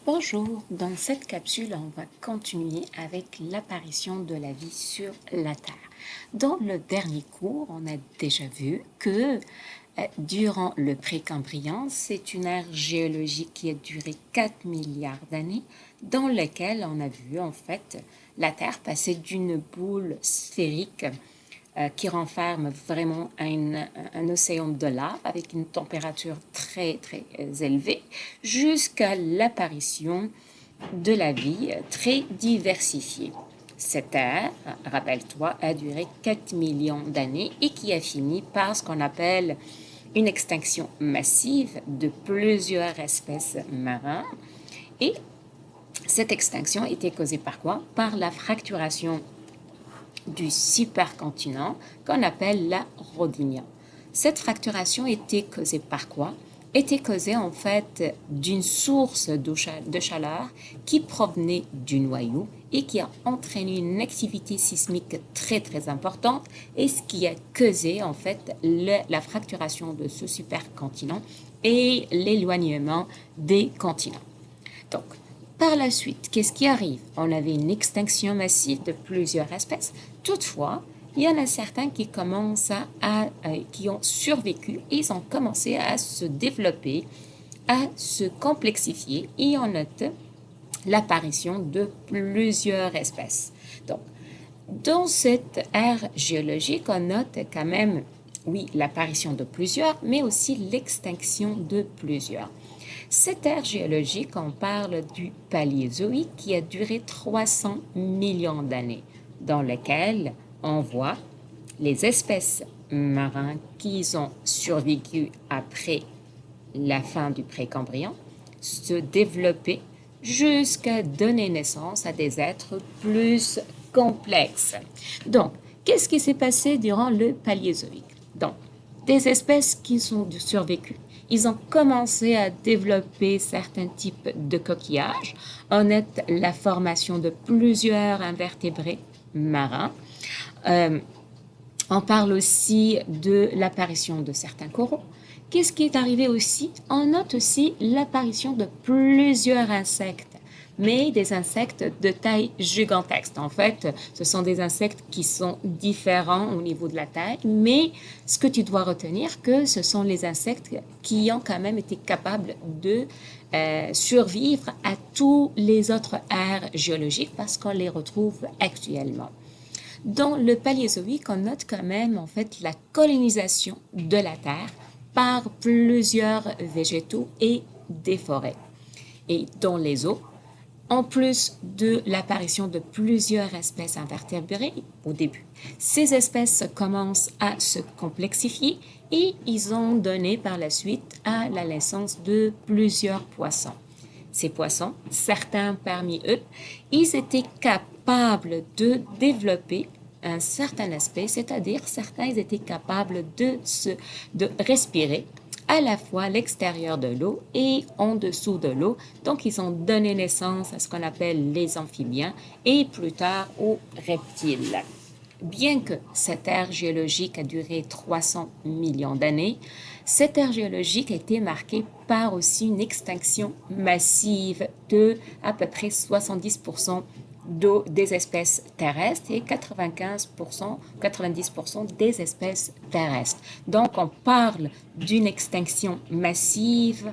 Bonjour, dans cette capsule, on va continuer avec l'apparition de la vie sur la Terre. Dans le dernier cours, on a déjà vu que durant le Précambrien, c'est une ère géologique qui a duré 4 milliards d'années, dans laquelle on a vu en fait la Terre passer d'une boule sphérique qui renferme vraiment un océan de lave avec une température très très élevée jusqu'à l'apparition de la vie très diversifiée. Cette ère, rappelle-toi, a duré 4 millions d'années et qui a fini par ce qu'on appelle une extinction massive de plusieurs espèces marines. Et cette extinction était causée par quoi? Par la fracturation du supercontinent qu'on appelle la Rodinia. Cette fracturation était causée par quoi? Était causée en fait d'une source de chaleur qui provenait du noyau et qui a entraîné une activité sismique très très importante et ce qui a causé en fait la fracturation de ce supercontinent et l'éloignement des continents. Donc, par la suite, qu'est-ce qui arrive? On avait une extinction massive de plusieurs espèces. Toutefois, il y en a certains qui commencent qui ont survécu et ils ont commencé à se développer, à se complexifier et on note l'apparition de plusieurs espèces. Donc, dans cette ère géologique, on note quand même, oui, l'apparition de plusieurs, mais aussi l'extinction de plusieurs. Cette ère géologique, on parle du Paléozoïque qui a duré 300 millions d'années, dans lequel on voit les espèces marines qui ont survécu après la fin du Précambrien se développer jusqu'à donner naissance à des êtres plus complexes. Donc, qu'est-ce qui s'est passé durant le Paléozoïque? Donc, des espèces qui sont survécues, ils ont commencé à développer certains types de coquillages. On note la formation de plusieurs invertébrés marins. On parle aussi de l'apparition de certains coraux. Qu'est-ce qui est arrivé aussi? On note aussi l'apparition de plusieurs insectes, mais des insectes de taille gigantesque. En fait, ce sont des insectes qui sont différents au niveau de la taille, mais ce que tu dois retenir, que ce sont les insectes qui ont quand même été capables de survivre à tous les autres aires géologiques parce qu'on les retrouve actuellement. Dans le Paléozoïque, on note quand même en fait la colonisation de la Terre par plusieurs végétaux et des forêts. Et dans les eaux, en plus de l'apparition de plusieurs espèces invertébrées au début, ces espèces commencent à se complexifier et ils ont donné par la suite à la naissance de plusieurs poissons. Ces poissons, certains parmi eux, ils étaient capables de développer un certain aspect, c'est-à-dire certains ils étaient capables de respirer à la fois à l'extérieur de l'eau et en dessous de l'eau. Donc, ils ont donné naissance à ce qu'on appelle les amphibiens et plus tard aux reptiles. Bien que cette ère géologique a duré 300 millions d'années, cette ère géologique a été marquée par aussi une extinction massive de à peu près 70% des espèces terrestres et 95%, 90% des espèces terrestres. Donc, on parle d'une extinction massive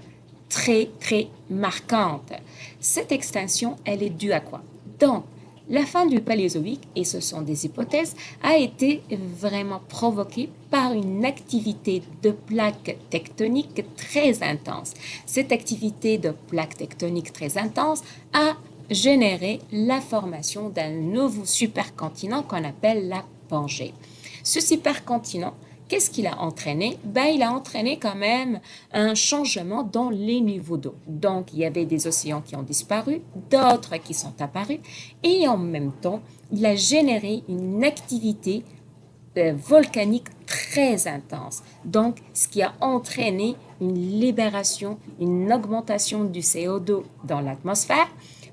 très, très marquante. Cette extinction, elle est due à quoi? Donc, la fin du Paléozoïque, et ce sont des hypothèses, a été vraiment provoquée par une activité de plaques tectoniques très intense. Cette activité de plaques tectoniques très intense a généré la formation d'un nouveau supercontinent qu'on appelle la Pangée. Ce supercontinent, qu'est-ce qu'il a entraîné? Il a entraîné quand même un changement dans les niveaux d'eau. Donc, il y avait des océans qui ont disparu, d'autres qui sont apparus, et en même temps, il a généré une activité volcanique très intense. Donc, ce qui a entraîné une libération, une augmentation du CO2 dans l'atmosphère.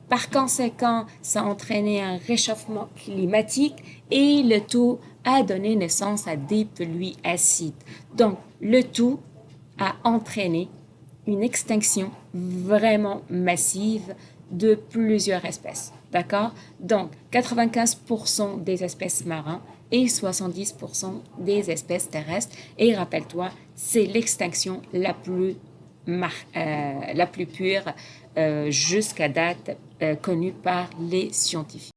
Par conséquent, ça a entraîné un réchauffement climatique et le tout a donné naissance à des pluies acides. Donc, le tout a entraîné une extinction vraiment massive de plusieurs espèces. D'accord? Donc, 95% des espèces marines et 70% des espèces terrestres. Et rappelle-toi, c'est l'extinction la plus pure jusqu'à date connue par les scientifiques.